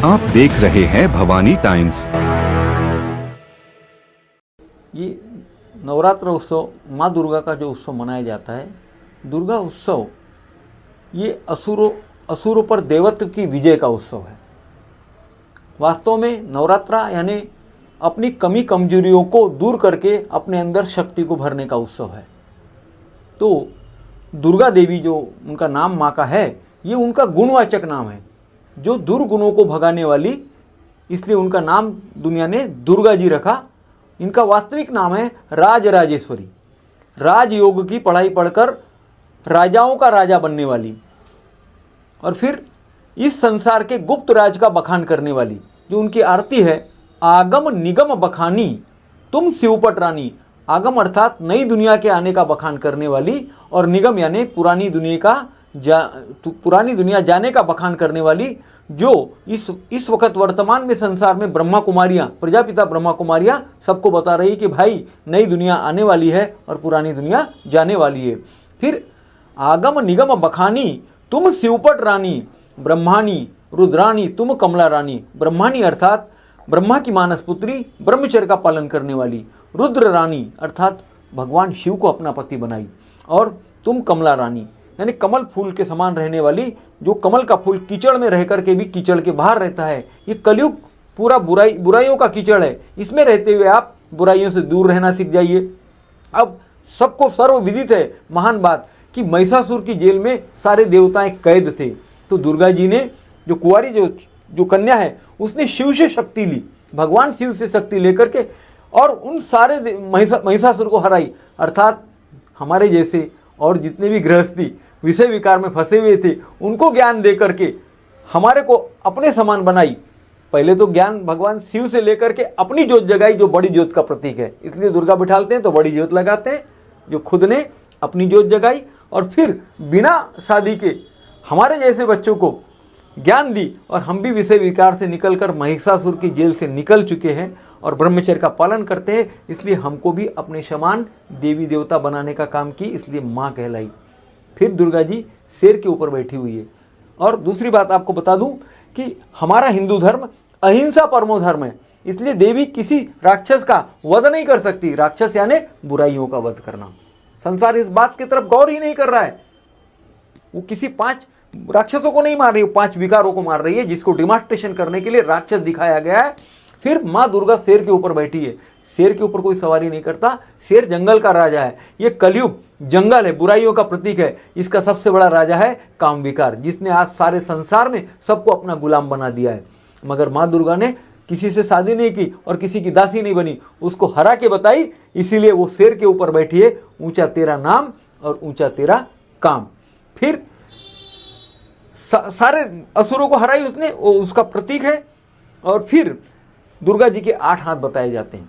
आप देख रहे हैं भवानी टाइम्स। ये नवरात्र उत्सव माँ दुर्गा का जो उत्सव मनाया जाता है, दुर्गा उत्सव ये असुरों पर देवत्व की विजय का उत्सव है। वास्तव में नवरात्रा यानी अपनी कमी कमजोरियों को दूर करके अपने अंदर शक्ति को भरने का उत्सव है। तो दुर्गा देवी जो उनका नाम माँ का है, ये उनका गुणवाचक नाम है, जो दुर्गुणों को भगाने वाली, इसलिए उनका नाम दुनिया ने दुर्गा जी रखा। इनका वास्तविक नाम है राजराजेश्वरी। राजयोग की पढ़ाई पढ़कर राजाओं का राजा बनने वाली और फिर इस संसार के गुप्त राज का बखान करने वाली, जो उनकी आरती है, आगम निगम बखानी तुम शिवपट रानी। आगम अर्थात नई दुनिया के आने का बखान करने वाली और निगम यानी पुरानी दुनिया जाने का बखान करने वाली, जो इस वक्त वर्तमान में संसार में ब्रह्मा कुमारियाँ, प्रजापिता ब्रह्मा कुमारियाँ सबको बता रही कि भाई नई दुनिया आने वाली है और पुरानी दुनिया जाने वाली है। फिर आगम निगम बखानी तुम शिवपट रानी, ब्रह्मानी रुद्रानी तुम कमला रानी। ब्रह्मानी अर्थात ब्रह्मा की मानस पुत्री, ब्रह्मचर्य का पालन करने वाली। रुद्र रानी अर्थात भगवान शिव को अपना पति बनाई। और तुम कमला रानी यानी कमल फूल के समान रहने वाली, जो कमल का फूल कीचड़ में रह करके भी कीचड़ के बाहर रहता है। ये कलयुग पूरा बुराइयों का कीचड़ है, इसमें रहते हुए आप बुराइयों से दूर रहना सीख जाइए। अब सबको सर्वविदित है महान बात कि महिषासुर की जेल में सारे देवताएं कैद थे, तो दुर्गा जी ने जो कुंवारी जो कन्या है, उसने शिव से शक्ति ली, भगवान शिव से शक्ति लेकर के और उन सारे महिषासुर को हराई। अर्थात हमारे जैसे और जितने भी गृहस्थी विषय विकार में फंसे हुए थे, उनको ज्ञान दे करके हमारे को अपने समान बनाई। पहले तो ज्ञान भगवान शिव से लेकर के अपनी ज्योत जगाई, जो बड़ी ज्योत का प्रतीक है, इसलिए दुर्गा बिठालते हैं तो बड़ी ज्योत लगाते हैं, जो खुद ने अपनी ज्योत जगाई और फिर बिना शादी के हमारे जैसे बच्चों को ज्ञान दी। और हम भी विषय विकार से निकलकर महिषासुर की जेल से निकल चुके हैं और ब्रह्मचर्य का पालन करते हैं, इसलिए हमको भी अपने समान देवी देवता बनाने का काम की, इसलिए माँ कहलाई। फिर दुर्गा जी शेर के ऊपर बैठी हुई है। और दूसरी बात आपको बता दूं कि हमारा हिंदू धर्म अहिंसा परमो धर्म है, इसलिए देवी किसी राक्षस का वध नहीं कर सकती। राक्षस यानी बुराइयों का वध करना। संसार इस बात की तरफ गौर ही नहीं कर रहा है। वो किसी 5 राक्षसों को नहीं मार रही, 5 विकारों को मार रही है, जिसको डिमांस्ट्रेशन करने के लिए राक्षस दिखाया गया है। फिर माँ दुर्गा शेर के ऊपर बैठी है। शेर के ऊपर कोई सवारी नहीं करता, शेर जंगल का राजा है। ये कलयुग जंगल है, बुराइयों का प्रतीक है। इसका सबसे बड़ा राजा है काम विकार, जिसने आज सारे संसार में सबको अपना गुलाम बना दिया है। मगर माँ दुर्गा ने किसी से शादी नहीं की और किसी की दासी नहीं बनी, उसको हरा के बताई, इसीलिए वो शेर के ऊपर बैठी है। ऊंचा तेरा नाम और ऊंचा तेरा काम। फिर सारे असुरों को हराई उसने, वो उसका प्रतीक है। और फिर दुर्गा जी के 8 हाथ बताए जाते हैं,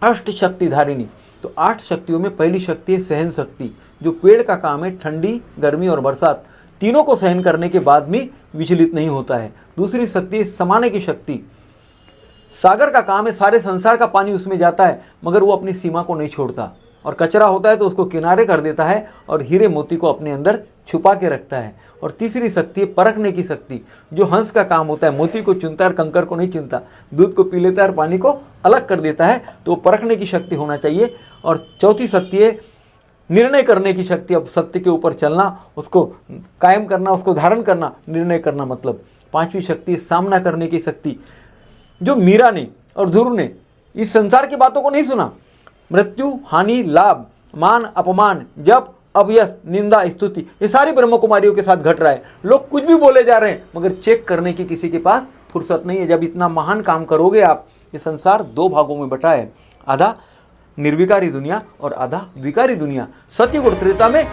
अष्ट शक्ति धारिणी। तो 8 शक्तियों में पहली शक्ति है सहन शक्ति, जो पेड़ का काम है ठंडी, गर्मी और बरसात तीनों को सहन करने के बाद भी विचलित नहीं होता है। दूसरी शक्ति है समाने की शक्ति। सागर का काम है, सारे संसार का पानी उसमें जाता है, मगर वो अपनी सीमा को नहीं छोड़ता, और कचरा होता है तो उसको किनारे कर देता है और हीरे मोती को अपने अंदर छुपा के रखता है। और तीसरी शक्ति है परखने की शक्ति, जो हंस का काम होता है, मोती को चुनता है, कंकर को नहीं चुनता, दूध को पी लेता है और पानी को अलग कर देता है, तो परखने की शक्ति होना चाहिए। और चौथी शक्ति है निर्णय करने की शक्ति, अब सत्य के ऊपर चलना, उसको कायम करना, उसको धारण करना, निर्णय करना मतलब। 5वीं शक्ति है सामना करने की शक्ति, जो मीरा ने और ध्रुव ने इस संसार की बातों को नहीं सुना। मृत्यु, हानि, लाभ, मान, अपमान, जप, अभयस, निंदा, स्तुति, ये सारी ब्रह्म कुमारियों के साथ घट रहा है। लोग कुछ भी बोले जा रहे हैं, मगर चेक करने की किसी के पास फुर्सत नहीं है। जब इतना महान काम करोगे आप, ये संसार 2 भागों में बटा है, आधा निर्विकारी दुनिया और आधा विकारी दुनिया। सतयुग और त्रेता में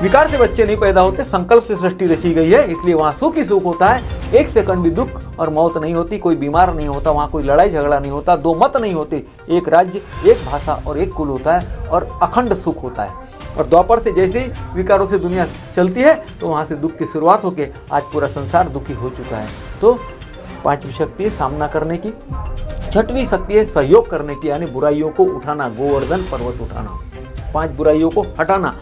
विकार से बच्चे नहीं पैदा होते, संकल्प से सृष्टि रची गई है, इसलिए वहाँ सुख ही सुख होता है। 1 सेकंड भी दुख और मौत नहीं होती, कोई बीमार नहीं होता, वहाँ कोई लड़ाई झगड़ा नहीं होता, 2 मत नहीं होते, 1 राज्य, 1 भाषा और 1 कुल होता है और अखंड सुख होता है। और द्वापर से जैसे ही विकारों से दुनिया चलती है, तो वहाँ से दुख की शुरुआत होकर आज पूरा संसार दुखी हो चुका है। तो 5वीं शक्ति है सामना करने की, 6वीं शक्ति है सहयोग करने की, यानी बुराइयों को उठाना, गोवर्धन पर्वत उठाना, 5 बुराइयों को हटाना,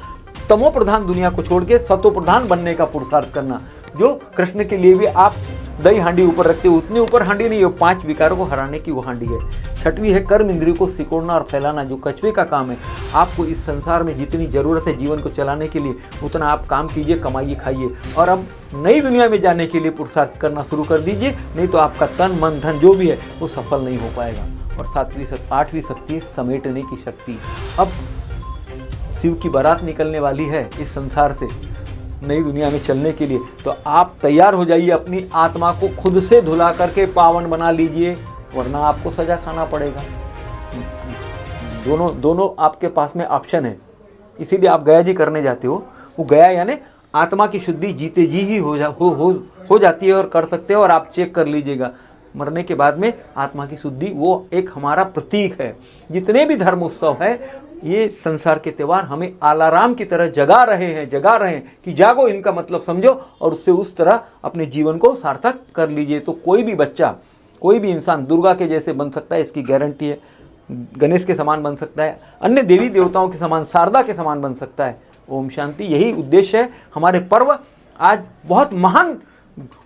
तमो प्रधान दुनिया को छोड़ के सतो प्रधान बनने का पुरुषार्थ करना। जो कृष्ण के लिए भी आप दही हांडी ऊपर रखते हो, उतने ऊपर हांडी नहीं है, 5 विकारों को हराने की वो हांडी है। छठवीं है कर्म इंद्रियों को सिकोड़ना और फैलाना, जो कछुए का काम है। आपको इस संसार में जितनी ज़रूरत है जीवन को चलाने के लिए उतना आप काम कीजिए, कमाइए, खाइए, और अब नई दुनिया में जाने के लिए पुरुषार्थ करना शुरू कर दीजिए, नहीं तो आपका तन मन धन जो भी है वो सफल नहीं हो पाएगा। और 8वीं शक्ति है समेटने की शक्ति। अब शिव की बारात निकलने वाली है इस संसार से नई दुनिया में चलने के लिए, तो आप तैयार हो जाइए, अपनी आत्मा को खुद से धुला करके पावन बना लीजिए, वरना आपको सजा खाना पड़ेगा। दोनों आपके पास में ऑप्शन है, इसीलिए आप गया जी करने जाते हो। वो गया यानी आत्मा की शुद्धि जीते जी ही हो जाती है और कर सकते हो, और आप चेक कर लीजिएगा मरने के बाद में आत्मा की शुद्धि वो एक हमारा प्रतीक है। जितने भी धर्म उत्सव है, ये संसार के त्यौहार हमें अलार्म की तरह जगा रहे हैं कि जागो, इनका मतलब समझो और उससे उस तरह अपने जीवन को सार्थक कर लीजिए। तो कोई भी बच्चा, कोई भी इंसान दुर्गा के जैसे बन सकता है, इसकी गारंटी है। गणेश के समान बन सकता है, अन्य देवी देवताओं के समान, शारदा के समान बन सकता है। ओम शांति। यही उद्देश्य है। हमारे पर्व आज बहुत महान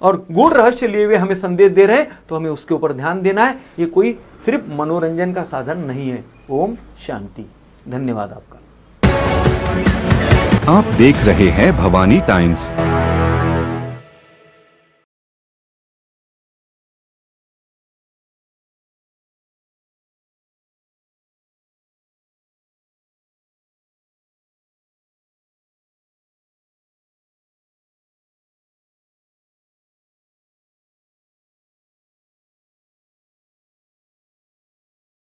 और गूढ़ रहस्य लिए हुए हमें संदेश दे रहे हैं, तो हमें उसके ऊपर ध्यान देना है। ये कोई सिर्फ मनोरंजन का साधन नहीं है। ओम शांति। धन्यवाद आपका। आप देख रहे हैं भवानी टाइम्स।